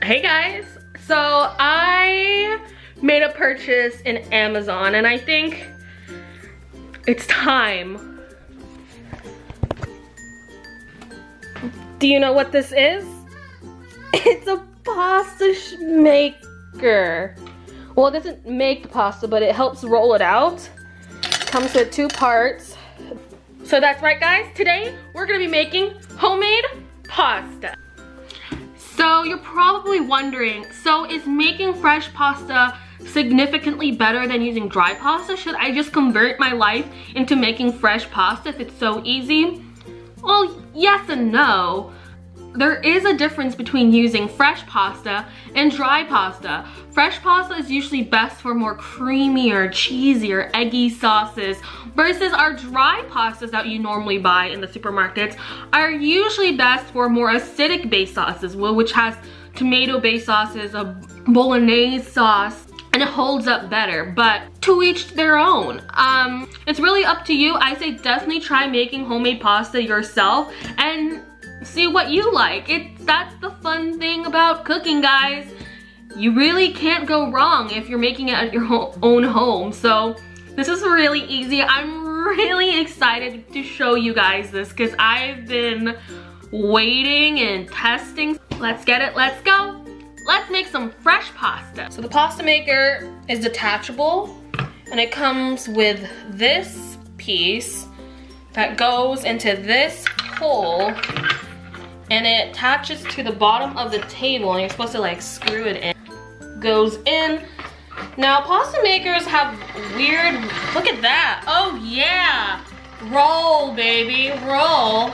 Hey guys, so I made a purchase in Amazon and I think it's time. Do you know what this is? It's a pasta maker. Well, it doesn't make the pasta, but it helps roll it out. Comes with 2 parts. So that's right guys, today we're gonna be making homemade pasta. So you're probably wondering, so is making fresh pasta significantly better than using dry pasta? Should I just convert my life into making fresh pasta if it's so easy? Well, yes and no. There is a difference between using fresh pasta and dry pasta. Fresh pasta is usually best for more creamier, cheesier, eggy sauces versus our dry pastas that you normally buy in the supermarkets are usually best for more acidic based sauces, which has tomato-based sauces, a bolognese sauce, and it holds up better, but to each their own. It's really up to you. I say definitely try making homemade pasta yourself and see what you like. That's the fun thing about cooking, guys. You really can't go wrong if you're making it at your own home. So this is really easy. I'm really excited to show you guys this because I've been waiting and testing. Let's get it, let's go. Let's make some fresh pasta. So the pasta maker is detachable and it comes with this piece that goes into this hole and it attaches to the bottom of the table and you're supposed to like screw it in. Goes in. Now pasta makers have weird, look at that. Oh yeah, roll baby, roll.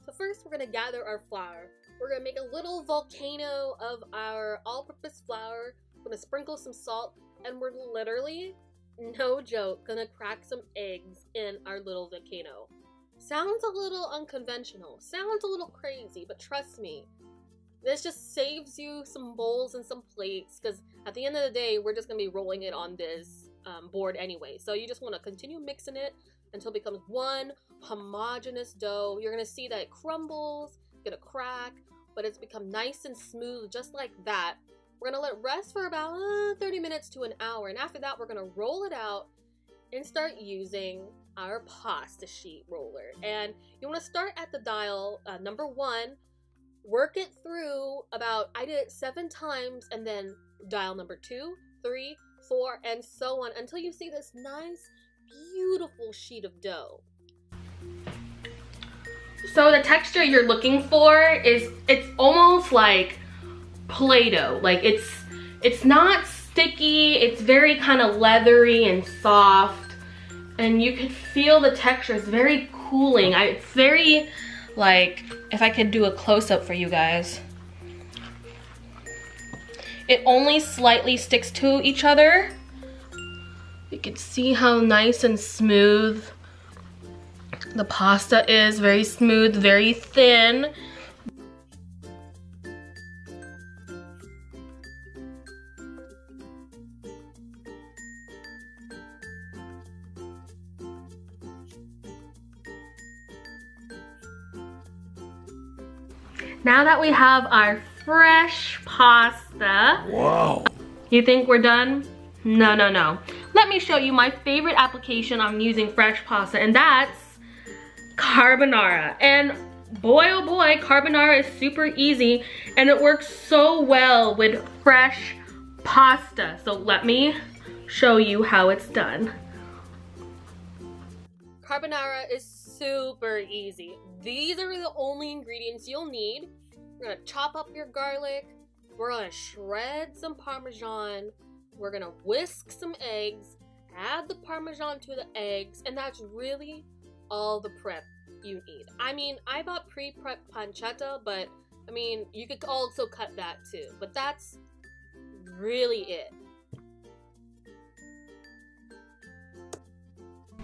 So first we're gonna gather our flour. We're gonna make a little volcano of our all-purpose flour. We're gonna sprinkle some salt and we're literally, no joke, gonna crack some eggs in our little volcano. Sounds a little unconventional, sounds a little crazy, but trust me, this just saves you some bowls and some plates because at the end of the day, we're just gonna be rolling it on this board anyway. So you just wanna continue mixing it until it becomes one homogeneous dough. You're gonna see that it crumbles, gonna crack, but it's become nice and smooth just like that. We're gonna let it rest for about 30 minutes to an hour, and after that, we're gonna roll it out and start using our pasta sheet roller. And you want to start at the dial number 1, work it through about, I did it 7 times, and then dial number 2, 3, 4, and so on until you see this nice, beautiful sheet of dough. So the texture you're looking for is, it's almost like Play-Doh. Like it's not sticky, it's very kind of leathery and soft. And you can feel the texture, it's very cooling. It's very, like, if I could do a close-up for you guys. It only slightly sticks to each other. You can see how nice and smooth the pasta is, very smooth, very thin. Now that we have our fresh pasta, wow, you think we're done? No, no, no. Let me show you my favorite application I'm using fresh pasta, and that's carbonara. And boy, oh boy, carbonara is super easy, and it works so well with fresh pasta. So let me show you how it's done. Carbonara is super easy. These are the only ingredients you'll need. We're gonna chop up your garlic. We're gonna shred some Parmesan. We're gonna whisk some eggs, add the Parmesan to the eggs, and that's really all the prep you need. I mean, I bought pre-prep pancetta, but I mean, you could also cut that too, but that's really it.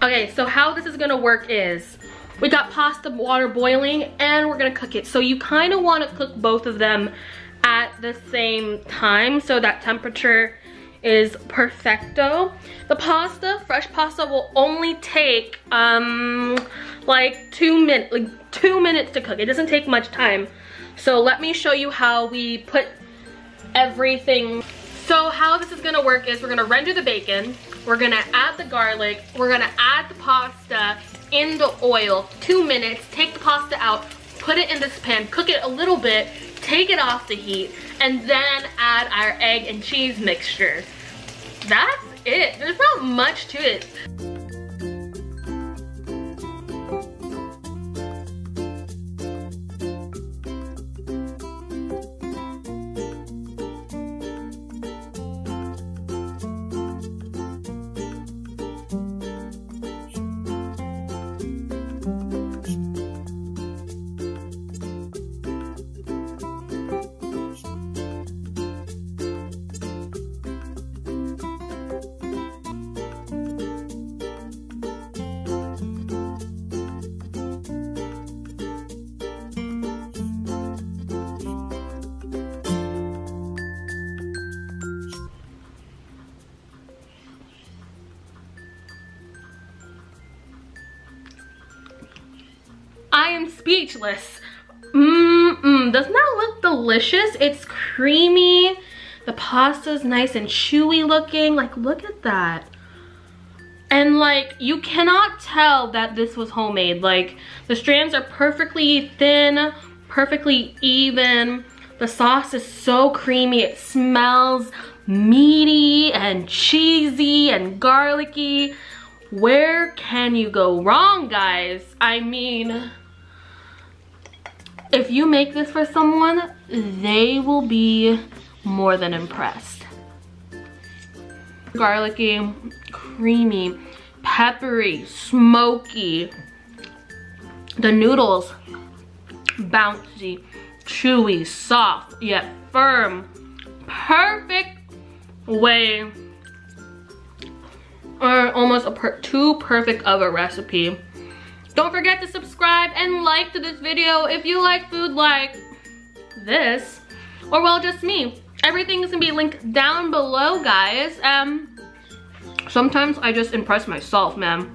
Okay, so how this is gonna work is, we got pasta water boiling and we're gonna cook it. So you kind of want to cook both of them at the same time so that temperature is perfecto. The pasta, fresh pasta, will only take like 2 minutes to cook. It doesn't take much time. So let me show you how we put everything. So how this is gonna work is we're gonna render the bacon, we're gonna add the garlic, we're gonna add the pasta in the oil, 2 minutes, take the pasta out, put it in this pan, cook it a little bit, take it off the heat, and then add our egg and cheese mixture. That's it. There's not much to it. I am speechless. Doesn't that look delicious? It's creamy. The pasta's nice and chewy looking. Like, look at that. And like, you cannot tell that this was homemade. Like, the strands are perfectly thin, perfectly even. The sauce is so creamy. It smells meaty and cheesy and garlicky. Where can you go wrong, guys? I mean, if you make this for someone, they will be more than impressed. Garlicky, creamy, peppery, smoky. The noodles, bouncy, chewy, soft, yet firm. Perfect way, or almost too perfect of a recipe. Don't forget to subscribe and like to this video if you like food like this, or well, just me. Everything is gonna be linked down below, guys. Sometimes I just impress myself, man.